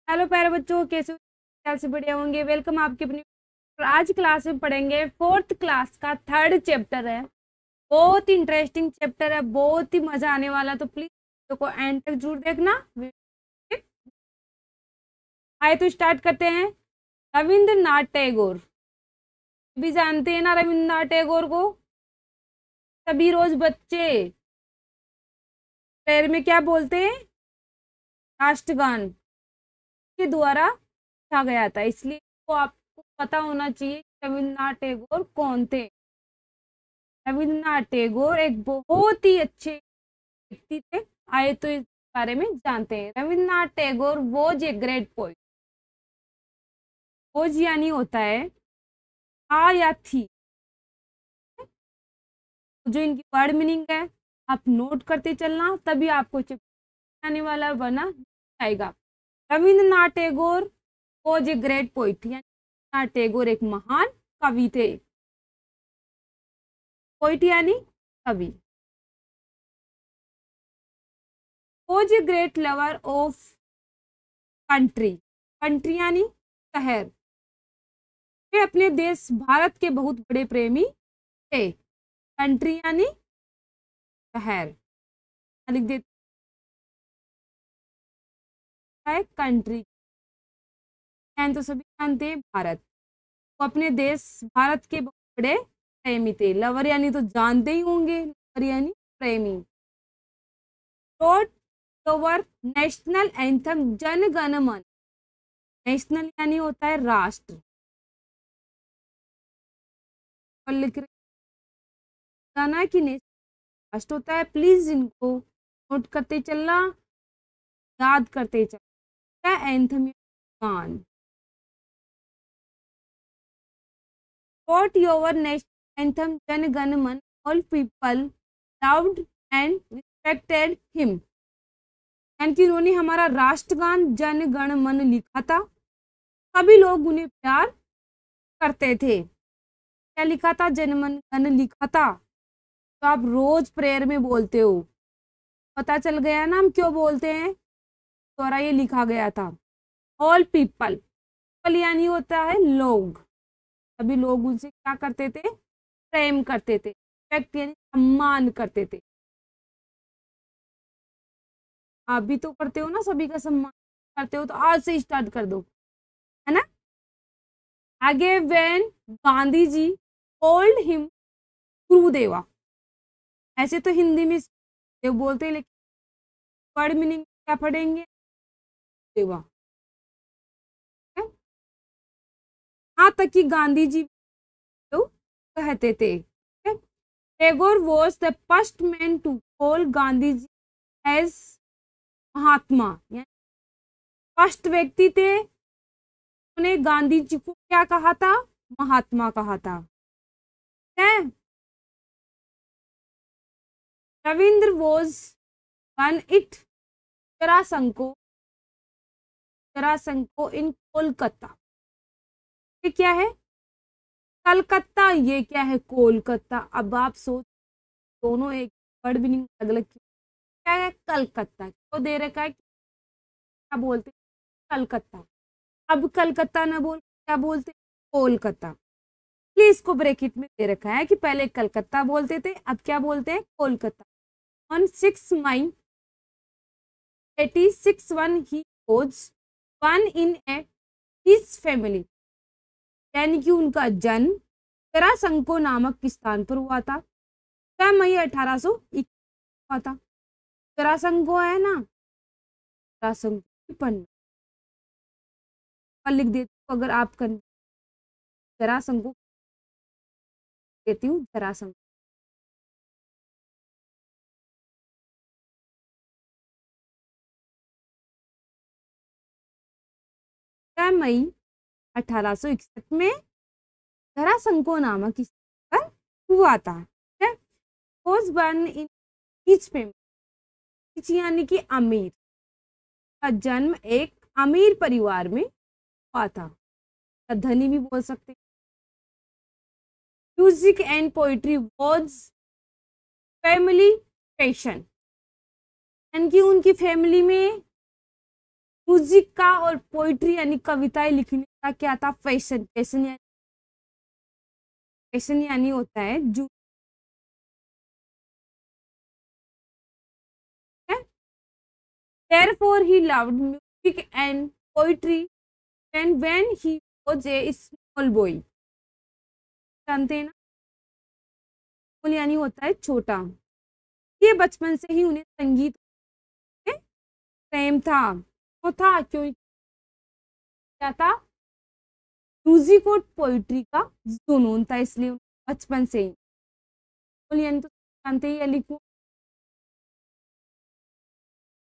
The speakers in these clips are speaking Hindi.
हेलो प्यारे बच्चों, कैसे हो? ख्याल से बढ़िया होंगे। वेलकम आपके अपनी। और आज क्लास में पढ़ेंगे फोर्थ क्लास का थर्ड चैप्टर है। बहुत इंटरेस्टिंग चैप्टर है, बहुत ही मजा आने वाला, तो प्लीज वीडियो को एंड तक जरूर देखना। आए तो स्टार्ट करते हैं। रविंद्रनाथ टैगोर भी जानते हैं ना, रविंद्रनाथ टैगोर को। सभी रोज बच्चे प्रेयर में क्या बोलते हैं? राष्ट्रगान के द्वारा लिखा गया था, इसलिए वो आपको पता होना चाहिए कि रविंद्रनाथ टैगोर कौन थे। रविंद्रनाथ टैगोर एक बहुत ही अच्छे व्यक्ति थे। आए तो इस बारे में जानते हैं। Rabindranath Tagore was a great poet. Was यानी होता है था या थी। जो इनकी वर्ड मीनिंग है आप नोट करते चलना, तभी आपको आने वाला बना आएगा। Rabindranath Tagore was a great poet, यानी रविंद्रनाथ टैगोर एक महान कवि थे। पोइट यानी कवि। Was a great lover of country. Country यानी शहर। वे अपने देश भारत के बहुत बड़े प्रेमी थे। कंट्री यानी शहर। लिख देते है कंट्री। एंड तो सभी जानते हैं भारत। वो अपने देश भारत के बहुत बड़े प्रेमी थे। लवर यानी तो जानते ही होंगे, लवर यानी प्रेमी। Road over national anthem Jana Gana मन। नेशनल यानी होता है राष्ट्र। और लिख रहे गाना की नेशनल राष्ट्र होता है। प्लीज इनको नोट करते चलना, याद करते चलना। एंथम गान। Quote your national anthem Jan Gan Man. All people loved and respected him. यानी कि उन्होंने हमारा राष्ट्रगान जन गण मन लिखा था, सभी लोग उन्हें प्यार करते थे। क्या लिखा था? जन मन गण लिखा था। तो आप रोज प्रेयर में बोलते हो, पता चल गया ना हम क्यों बोलते हैं। द्वारा ये लिखा गया था। ऑल पीपल यानी होता है लोग। सभी लोग उनसे क्या करते थे? प्रेम करते थे। रिस्पेक्ट यानी सम्मान करते थे। आप भी तो करते हो ना, सभी का सम्मान करते हो, तो आज से स्टार्ट कर दो, है ना। आगे when Gandhi ji called him Gurudeva. ऐसे तो हिंदी में देव बोलते हैं, लेकिन वर्ड मीनिंग क्या पढ़ेंगे? देवा। हाँ तक कि गांधी जी तो कहते थे। Tagore was the first man to call Gandhi ji as Mahatma. First व्यक्ति थे, उन्हें गांधी जी को क्या कहा था? महात्मा कहा था। है? रविंद्र वॉज वन इट जरासंको इन कोलकाता। ये क्या है? कलकत्ता। ये क्या है? कोलकाता। अब आप सोच, दोनों एक वर्ड मीनिंग अलग अलग। क्या है? कलकत्ता। तो दे रखा है क्या बोलते? कलकत्ता। अब कलकत्ता ना बोल, क्या बोलते? कोलकाता। इसलिए इसको ब्रैकेट में दे रखा है कि पहले कलकत्ता बोलते थे, अब क्या बोलते हैं? Kolkata. On 6 May 1861 he was born in a his family। यानी कि उनका जन्म जरासंको नामक स्थान पर हुआ था। 6 मई 1821 हुआ था। जरासंको है ना, जरासंको पन्ना लिख देती हूँ। अगर आप जरासंको देती हूँ, जरासंको। 6 मई 1861 में जरासंको नामक स्थान पर हुआ था। was born in rich family। यानी कि अमीर। का जन्म एक अमीर परिवार में हुआ था, धनी भी बोल सकते। Music and poetry was family passion. यानी कि उनकी फैमिली में म्यूजिक का और पोइट्री यानी कविताएं लिखने का क्या था, फैशन। फैशन यानी होता है जो therefore he loved music and poetry and when he was a small boy। जानते हैं ना, small यानी होता है छोटा। ये बचपन से ही उन्हें संगीत में प्रेम था। वो था क्यों, क्या था, म्यूजिक और पोइट्री का जुनून था, इसलिए बचपन से ही। small यानी तो जानते ही, लिखो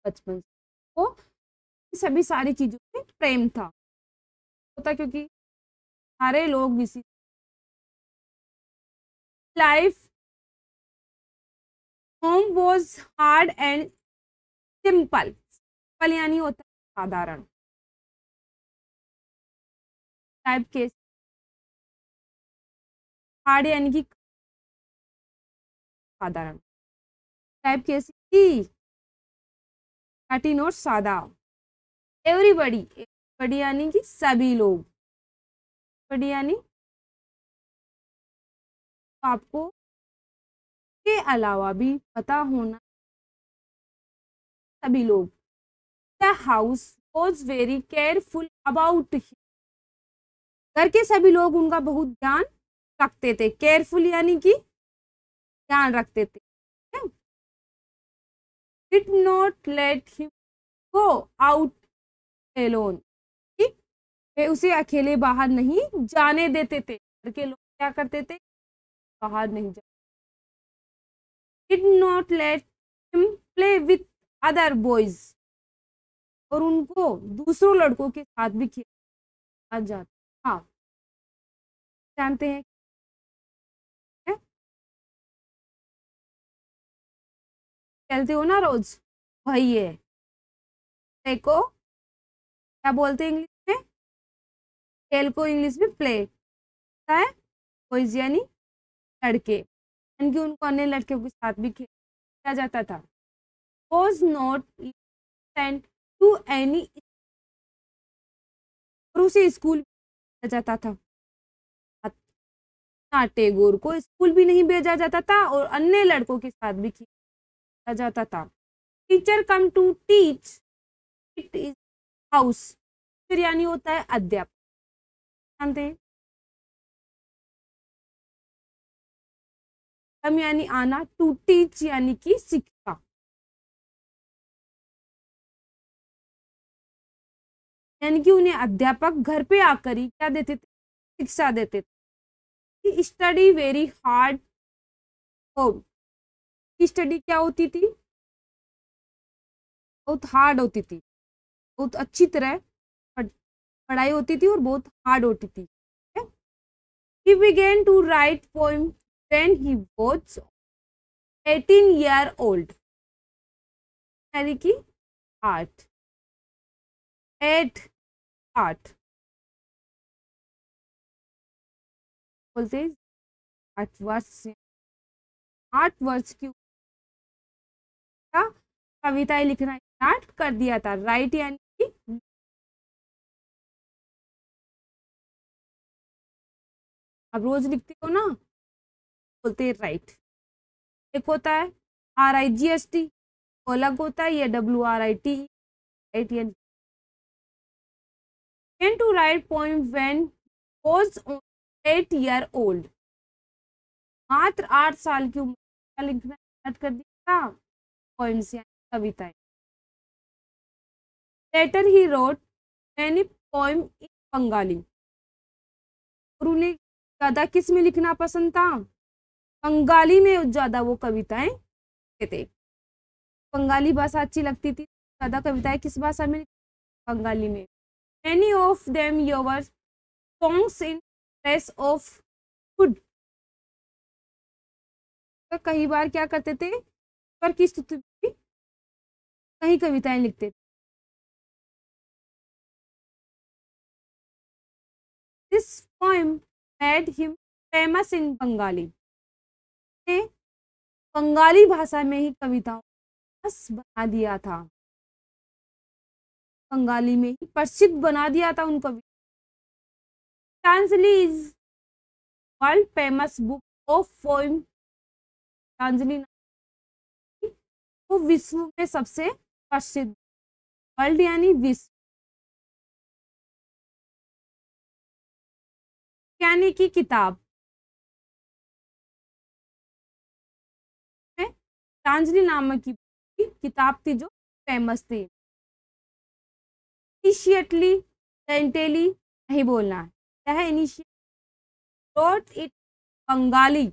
बचपन से वो सभी सारी चीजों में प्रेम था, होता क्योंकि सारे लोग इसी life home was hard and simple. Simple यानी होता है साधारण। टाइप केस हार्ड यानी कि साधारण। टाइप केस की कठिन और सादा। एवरीबडी, एवरीबडी यानी कि सभी लोग। एवरीबडी यानी आपको के अलावा भी पता होना, सभी लोग। The house was very careful about him. घर के सभी लोग उनका बहुत ध्यान रखते थे। केयरफुल यानी कि ध्यान रखते थे। Did not let him go out alone. वे उसे अकेले बाहर नहीं जाने देते थे। घर के लोग क्या करते थे, बाहर नहीं जाते। Did not let him play with other boys. और उनको दूसरों लड़कों के साथ भी खेला जाता। हाँ, जानते हैं खेलते हो ना रोज, वही है। देखो क्या बोलते हैं इंग्लिश में, खेल को इंग्लिश में प्ले है। बॉयज यानी लड़के, यानी कि उनको अन्य लड़कियों के साथ भी खेला जाता था। Was not sent to any, और उसे स्कूल भेजा जाता था। टैगोर को स्कूल भी नहीं भेजा जाता था और अन्य लड़कों के साथ भी खेला जाता था। Teacher come to teach it is house. फिर यानी होता है अध्यापक। जानते हैं, कम यानी आना, टू टीच यानी कि शिक्षा। यानी कि उन्हें अध्यापक घर पे आकर ही क्या देते थे, शिक्षा देते थे। Study very hard home. Study क्या होती थी, बहुत हार्ड होती थी, बहुत अच्छी तरह पढ़ाई होती थी और बहुत हार्ड होती थी। He began to write poems when he was 18 year old। यानी कि 8 बोलते 8 वर्ष से, 8 वर्ष की कविताएं लिखना स्टार्ट कर दिया था। राइट यानी कि आप रोज लिखते हो ना, बोलते हैं राइट। एक होता है RIGST, अलग होता है ये WRIT। राइट यानी to write poem when was 8 year old। मात्र 8 साल की उम्र का लिखना स्टार्ट कर दिया पोएम्स यानी कविताएं। Later he wrote many poem in Bengali. और उन्हें ज्यादा किस में लिखना पसंद था, बंगाली में ज्यादा वो कविताएं लिखते थे। बंगाली भाषा अच्छी लगती थी, ज्यादा कविताएं किस भाषा में, बंगाली में। Many of them your songs in place of food। तो कई बार क्या करते थे, पर की स्तुति भी कई कविताएं लिखते थे। This poem made him famous in Bengali। Bengali भाषा में ही कविताओं बना दिया था। बंगाली में ही प्रसिद्ध बना दिया था उनको भी। Gitanjali is world famous book of poem. Gitanjali वो विश्व में सबसे प्रसिद्ध, वर्ल्ड यानी विश्व, यानी की किताब है। गीतांजलि नामक की किताब थी जो फेमस थी। इनिशिएटली सेंटेली नहीं बोलना है, क्या है इनिशिएट, रोट इट बंगाली,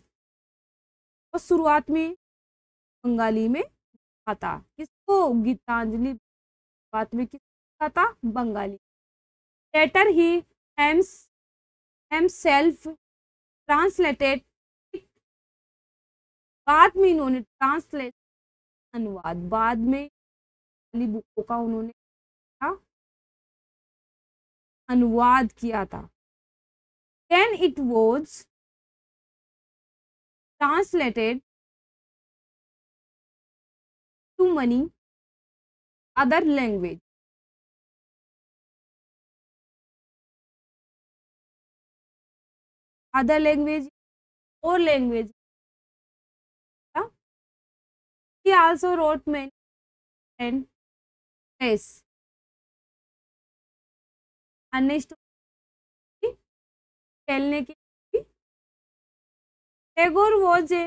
और शुरुआत में बंगाली में आता। किसको? गीतांजलि शुरुआत में किसका था? बंगाली। लेटर ही सेल्फ ट्रांसलेटेड, बाद में इन्होंने ट्रांसलेट, अनुवाद, बाद में वाली बुकों का उन्होंने अनुवाद किया था। Then it was translated to many other language, other language और language. He also wrote many and plays अन्य स्टोरी खेलने के लिए। Tagore was a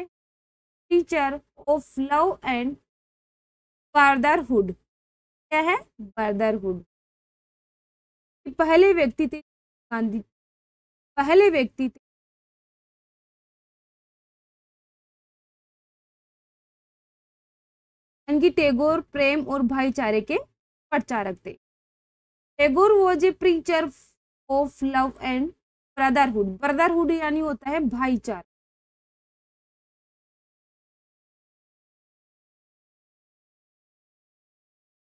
teacher of love and brotherhood. क्या है? ब्रदरहुड। पहले व्यक्ति थे गांधी, पहले व्यक्ति थे इनकी टैगोर प्रेम और भाईचारे के प्रचारक थे। Tagore was A preacher of love and brotherhood. Brotherhood यानी होता है भाईचारा।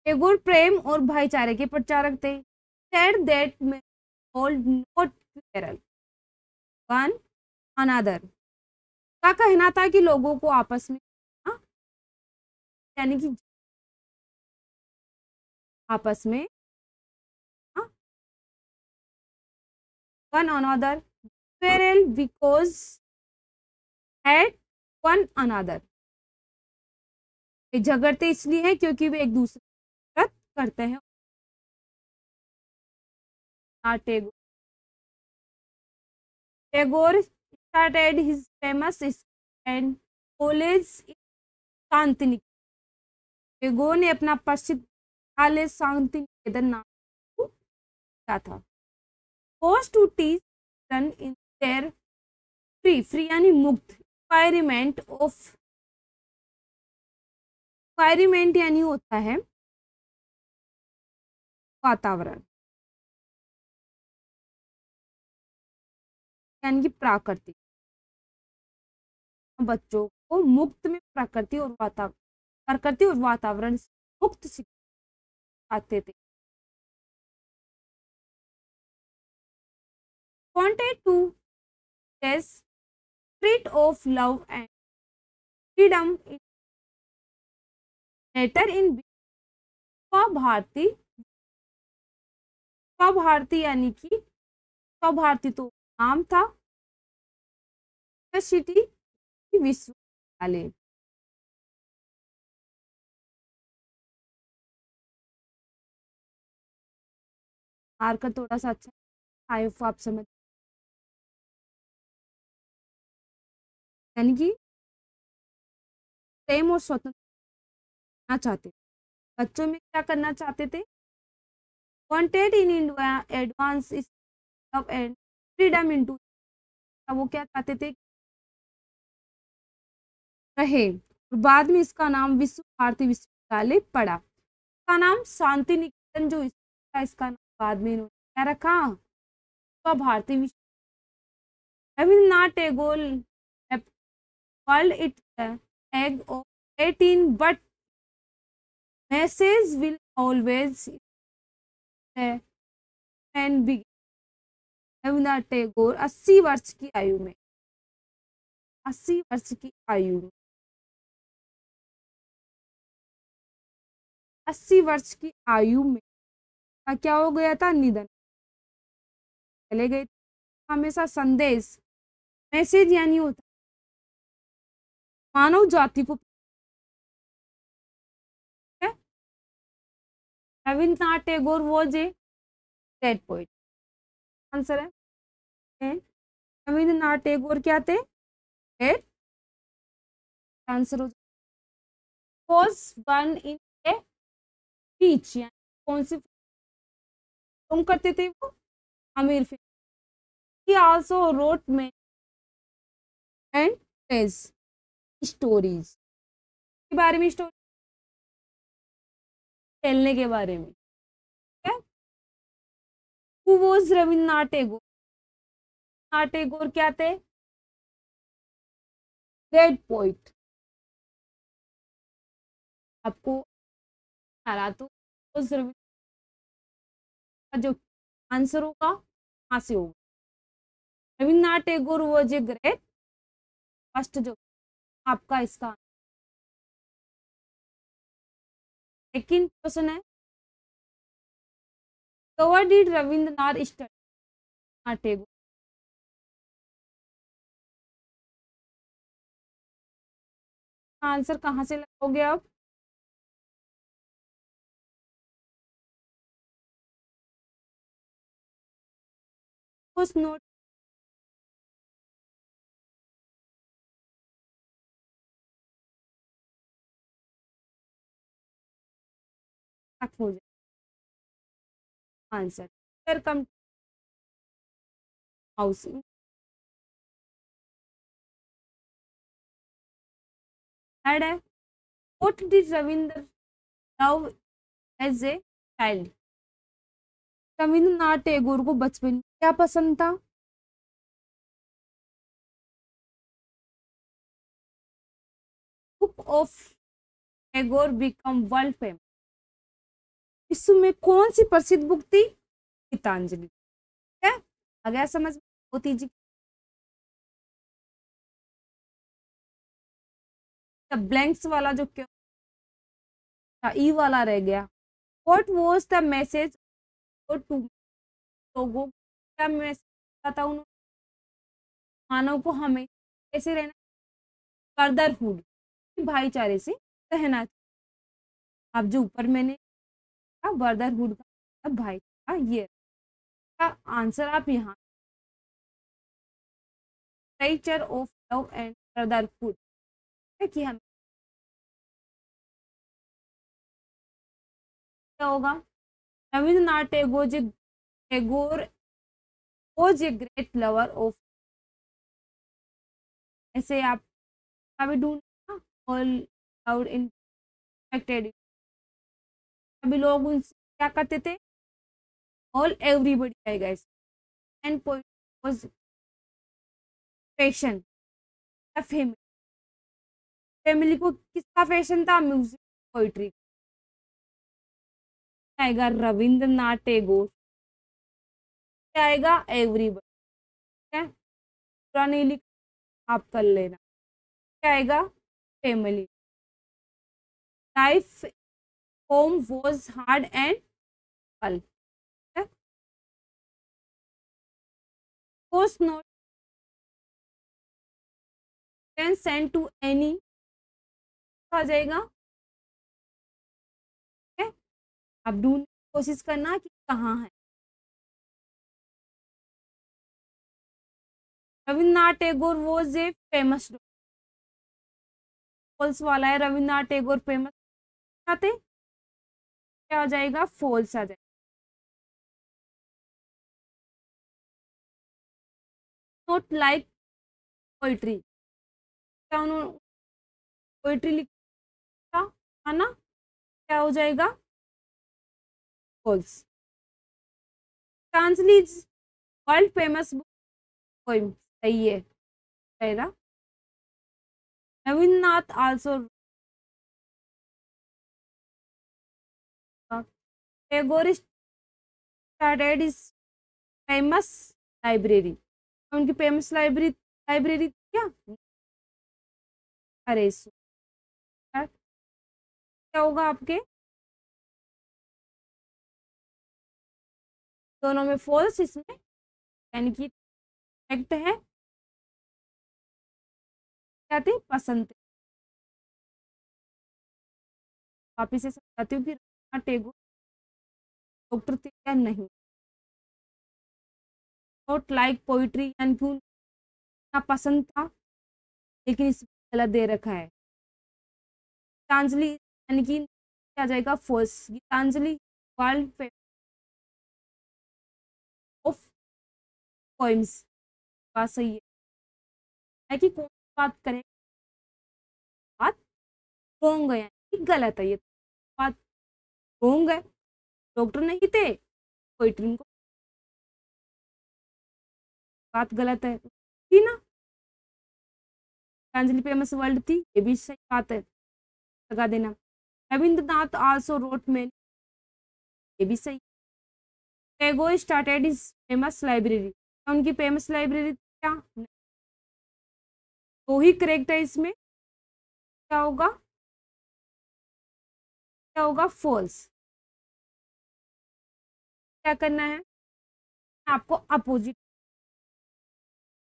टैगोर प्रेम और भाईचारे के प्रचारक थे। said that men ought not quarrel one another। का कहना था कि लोगों को आपस में, यानी कि आपस में one another, quarrel because at one another, झगड़ते इसलिए हैं क्योंकि वे एक दूसरे की मदद करते हैं। Tagore started his famous and college in Shantiniketan. Tagore ने अपना प्रसिद्ध कॉलेज शांतिनिकेतन नाम क्या था? was to teach children in their free यानी मुक्त environment of, environment यानी होता है वातावरण, यानी कि प्राकृतिक। बच्चों को मुक्त में प्रकृति और वातावरण से मुक्त सिखाते थे। wanted to test spirit of love and freedom in letter in स्वभारती। स्वभारती यानी कि स्वभारती तो नाम था, यूनिवर्सिटी विश्वविद्यालय। मार्कर थोड़ा सा अच्छा, आई होप आप समझ, यानी कि प्रेम और स्वतंत्रता चाहते थे। बच्चों में क्या करना चाहते थे? Wanted in India advance love and freedom into, वो क्या चाहते थे? रहे, और बाद में इसका नाम विश्व भारती विश्वविद्यालय पड़ा। इसका नाम शांति निकेतन जो था, इसका नाम बाद में इन्होंने क्या रखा? भारती विश्व। Rabindranath Tagore called it the egg of 18, but message will always the and begin। Rabindranath Tagore 80 वर्ष की आयु में, 80 वर्ष की आयु में, 80 वर्ष की आयु में का क्या हो गया था, निधन, चले गए। हमेशा संदेश, मैसेज यानी होता मानव जाति को है। Rabindranath Tagore was a great poet, answer है रविन्द्रनाथ टैगोर क्या थे, great, answer who was one in a speech, यानी कौन सी फिल्म करते थे वो, Aamir film. He also wrote many and टेज स्टोरीज के बारे में, स्टोरी खेलने के बारे में, ठीक है। हु वॉज रविन्द्रनाथ टैगोर, रविन्द्रनाथ टैगोर क्या थे, ग्रेट पोइट। आपको हरा तो उस का जो आंसर होगा वहां से होगा। Rabindranath Tagore was a great, first जो आपका इसका सेकंड क्वेश्चन है, cover did Rabindranath study Tagore, answer कहाँ से लगाओगे आप, कुछ नोट हो जाए आंसर। फिर कम हाउसिंग ऐड है, what did Rabindra love as a child, Rabindranath Tagore को बचपन में क्या पसंद था, book of Tagore become world famous, विश्व में कौन सी प्रसिद्ध बुक थी, गीतांजलि, ठीक है। आ गया समझ में, मोती जी ब्लैंक्स वाला जो क्यों ई वाला रह गया, what was the message to लोगों, क्या मैसेज था उन्होंने, मानव को हमें कैसे रहना, ब्रदरहुड, भाईचारे से रहना, अब जो ऊपर मैंने ब्रदरहुड का भाईचारा, ये का आंसर आप यहाँ nature of love and brotherhood है कि हम क्या होगा, Rabindranath Tagore was a great lover of, ऐसे आप भी ढूंढना, ऑल लाउड इन्फेक्टेड, सभी लोग उनसे क्या करते थे, ऑल एवरीबडी आएगा इस, and poet was fashion, family, family को किसका फैशन था, म्यूजिक पोइट्री, आएगा रविन्द्रनाथ टैगोर, क्या आएगा एवरीबडी, है पूरा नहीं लिख, आप कर लेना, क्या आएगा family, life home was hard and फल, was not can send to any, आ जाएगा, ठीक है। आप ढूंढने की कोशिश करना कि कहाँ है, Rabindranath Tagore was a famous, false वाला है, रविन्द्रनाथ टैगोर फेमस थे, क्या आ जाएगा, फॉल्स आ जाएगा। नॉट लाइक पोइट्री, क्या उन्होंने पोइट्री लिखा है ना, क्या हो जाएगा, false. Gitanjali world famous book, कोई सही है, जाएगा। Rabindranath also Tagore started is famous library, उनकी फेमस लाइब्रेरी लाइब्रेरी क्या, अरे क्या होगा आपके, दोनों में फॉल्स, इसमें यानी कि करेक्ट है क्या थे, पसंद थे। वापिस से समझाती हूँ कि रवीन्द्रनाथ टैगोर डॉक्टर थे या नहीं। नॉट लाइक पोइट्री यानी कि उन्हें पसंद था, लेकिन इसमें गलत दे रखा है। गीतांजलि यानी कि क्या जाएगा, false. Gitanjali world famous of poems, बात सही है कि कौन सी बात करें, बात रोंग है यानी कि गलत है, ये बात रोंग है, डॉक्टर नहीं थे, पोइट्री को बात गलत है थी ना। गीतांजलि फेमस वर्ल्ड थी, ये भी सही बात है, लगा देना। रविंद्रनाथ आल्सो रोट में, ये भी सही। Tagore started his famous library, उनकी फेमस लाइब्रेरी क्या, तो ही करेक्ट है। इसमें क्या होगा, क्या होगा, फॉल्स। क्या करना है आपको, अपोजिट।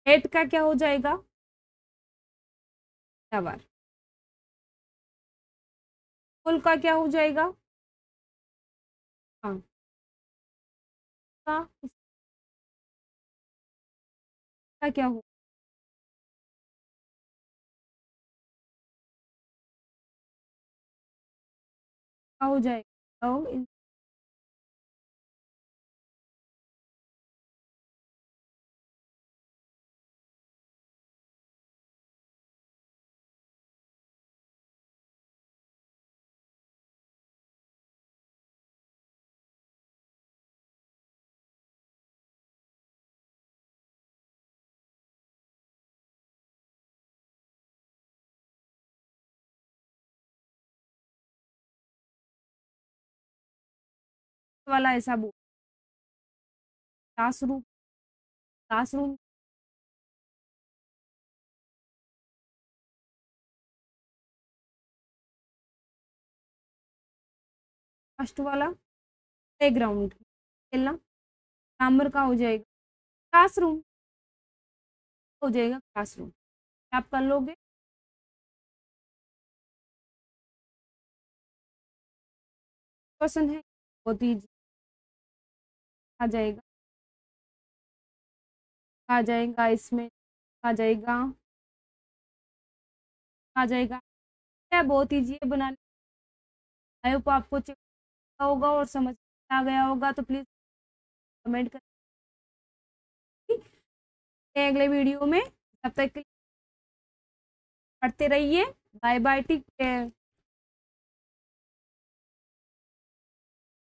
हेट का क्या हो जाएगा, टावर। फुल का क्या हो जाएगा, हाँ का, इसका क्या हो जाएगा, वाला ऐसा बोल, क्लासरूम, क्लासरूम फर्स्ट वाला, प्लेग्राउंड खेलना, ग्रामर का हो जाएगा क्लासरूम, हो जाएगा क्लासरूम, आप कर लोगे। क्वेश्चन है बहुत ही आ जाएगा, आ जाएगा इसमें, आ जाएगा, आ जाएगा, क्या बहुत ईजी है बनाने। आई होप आपको चेक होगा और समझ में आ गया होगा, तो प्लीज कमेंट करिए अगले वीडियो में। तब तक पढ़ते रहिए, बाय बाय, टेक केयर।